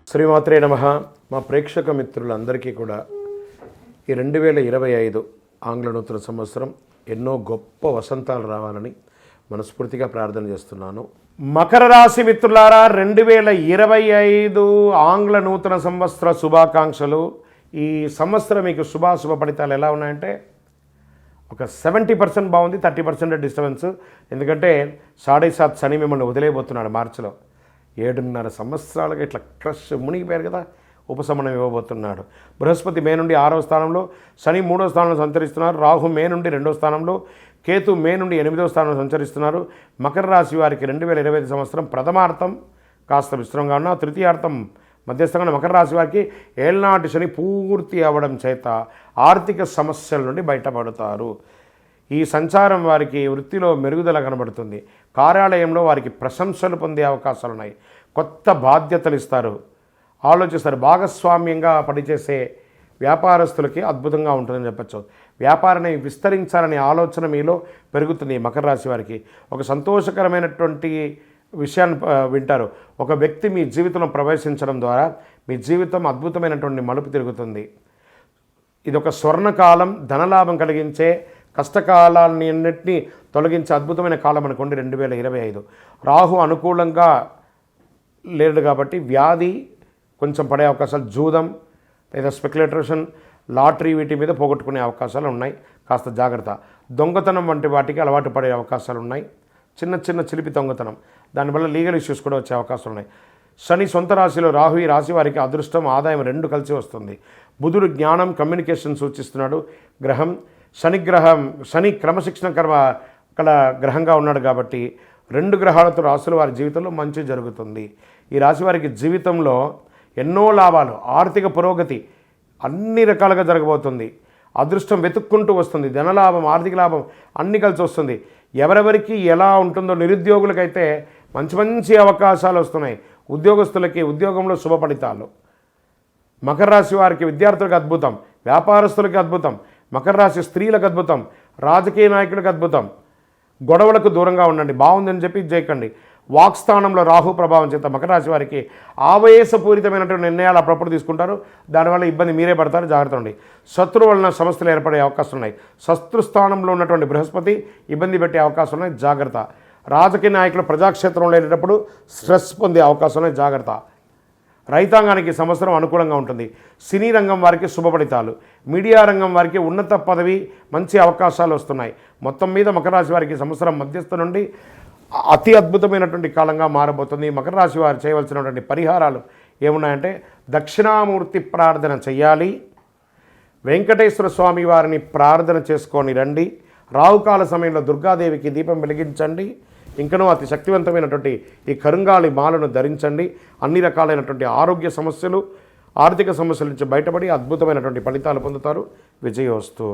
శ్రీమాత్రే నమః. మా ప్రేక్షక మిత్రులందరికీ కూడా ఈ 2025 ఆంగ్ల నూతన సంవత్సరం ఎన్నో గొప్ప వసంతాలు రావాలని మనస్ఫూర్తిగా ప్రార్థన చేస్తున్నాను. మకర రాశి మిత్రులారా, 2025 ఆంగ్ల నూతన సంవత్సర శుభాకాంక్షలు. ఈ సంవత్సరం మీకు శుభాశుభ ఫలితాలు ఎలా ఉన్నాయంటే ఒక 70% బాగుంది, 30% డిస్టర్బెన్స్. ఎందుకంటే 7.5 శని మిమ్మల్ని వదిలేయబోతున్నాడు మార్చిలో. 7.5 సంవత్సరాలుగా ఇట్లా క్రష్ మునిగిపోయారు కదా, ఉపశమనం ఇవ్వబోతున్నాడు. బృహస్పతి మే నుండి 6వ స్థానంలో, శని 3వ స్థానంలో సంచరిస్తున్నారు. రాహు మే నుండి 2వ స్థానంలో, కేతు మే నుండి 8వ స్థానంలో సంచరిస్తున్నారు. మకర రాశి వారికి 2025 సంవత్సరం ప్రథమార్థం కాస్త విస్తృతంగా ఉన్న, తృతీయార్థం మధ్యస్థంగా మకర రాశి వారికి ఏళ్నాటి శని పూర్తి అవ్వడం చేత ఆర్థిక సమస్యల నుండి బయటపడతారు. ఈ సంచారం వారికి వృత్తిలో మెరుగుదల కనబడుతుంది. కార్యాలయంలో వారికి ప్రశంసలు పొందే అవకాశాలు ఉన్నాయి. కొత్త బాధ్యతలు ఇస్తారు, ఆలోచిస్తారు. భాగస్వామ్యంగా పనిచేసే వ్యాపారస్తులకి అద్భుతంగా ఉంటుందని చెప్పచ్చు. వ్యాపారాన్ని విస్తరించాలనే ఆలోచన మీలో పెరుగుతుంది. మకర రాశి వారికి ఒక సంతోషకరమైనటువంటి విషయాన్ని వింటారు. ఒక వ్యక్తి మీ జీవితంలో ప్రవేశించడం ద్వారా మీ జీవితం అద్భుతమైనటువంటి మలుపు తిరుగుతుంది. ఇది ఒక స్వర్ణకాలం, ధనలాభం కలిగించే, కష్టకాలాన్ని అన్నింటినీ తొలగించే అద్భుతమైన కాలం అనుకోండి 2025. రాహు అనుకూలంగా లేడు కాబట్టి వ్యాధి కొంచెం పడే అవకాశాలు, జూదం లేదా స్పెక్యులేటేషన్, లాటరీ వీటి మీద పోగొట్టుకునే అవకాశాలు ఉన్నాయి. కాస్త జాగ్రత్త. దొంగతనం వంటి వాటికి అలవాటు పడే అవకాశాలు ఉన్నాయి. చిన్న చిన్న చిలిపి దొంగతనం, దానివల్ల లీగల్ ఇష్యూస్ కూడా వచ్చే అవకాశాలు ఉన్నాయి. శని సొంత రాశిలో రాహు, ఈ రాశి వారికి అదృష్టం, ఆదాయం 2 కలిసి వస్తుంది. బుధుడు జ్ఞానం, కమ్యూనికేషన్ సూచిస్తున్నాడు గ్రహం. శని క్రమశిక్షణ కల గ్రహంగా ఉన్నాడు కాబట్టి 2 గ్రహాలతో రాశుల వారి జీవితంలో మంచి జరుగుతుంది. ఈ రాశి వారికి జీవితంలో ఎన్నో లాభాలు, ఆర్థిక పురోగతి అన్ని రకాలుగా జరగబోతుంది. అదృష్టం వెతుక్కుంటూ వస్తుంది. ధనలాభం, ఆర్థిక లాభం అన్నీ కలిసి వస్తుంది. ఎవరెవరికి ఎలా ఉంటుందో, నిరుద్యోగులకైతే మంచి మంచి అవకాశాలు వస్తున్నాయి. ఉద్యోగస్తులకి ఉద్యోగంలో శుభ ఫలితాలు. మకర రాశి వారికి విద్యార్థులకు అద్భుతం, వ్యాపారస్తులకి అద్భుతం, మకర రాశి స్త్రీలకు అద్భుతం, రాజకీయ నాయకులకు అద్భుతం. గొడవలకు దూరంగా ఉండండి, బాగుందని చెప్పి చేయకండి. వాక్స్థానంలో రాహు ప్రభావం చేత మకర రాశి వారికి ఆవేశపూరితమైనటువంటి నిర్ణయాలు అప్పుడప్పుడు తీసుకుంటారు. దానివల్ల ఇబ్బంది మీరే పడతారు, జాగ్రత్త ఉండి. శత్రువు వలన సమస్యలు ఏర్పడే అవకాశం ఉన్నాయి. శత్రుస్థానంలో ఉన్నటువంటి బృహస్పతి ఇబ్బంది పెట్టే అవకాశం ఉన్నాయి, జాగ్రత్త. రాజకీయ నాయకులు ప్రజాక్షేత్రంలో వెళ్ళేటప్పుడు స్ట్రెస్ పొందే అవకాశం ఉన్నాయి, జాగ్రత్త. రైతాంగానికి సంవత్సరం అనుకూలంగా ఉంటుంది. సినీ రంగం వారికి శుభ ఫలితాలు, మీడియా రంగం వారికి ఉన్నత పదవి, మంచి అవకాశాలు వస్తున్నాయి. మొత్తం మీద మకర రాశి వారికి సంవత్సరం మధ్యస్థ నుండి అతి అద్భుతమైనటువంటి కాలంగా మారబోతుంది. మకర రాశి వారు చేయవలసినటువంటి పరిహారాలు ఏమున్నాయంటే, దక్షిణామూర్తి ప్రార్థన చెయ్యాలి, వెంకటేశ్వర స్వామి వారిని ప్రార్థన చేసుకొని రండి, రాహుకాల సమయంలో దుర్గాదేవికి దీపం వెలిగించండి, ఇంకనూ అతి శక్తివంతమైనటువంటి ఈ కరుంగాళి మాలను ధరించండి. అన్ని రకాలైనటువంటి ఆరోగ్య సమస్యలు, ఆర్థిక సమస్యల నుంచి బయటపడి అద్భుతమైనటువంటి ఫలితాలు పొందుతారు. విజయోస్తు.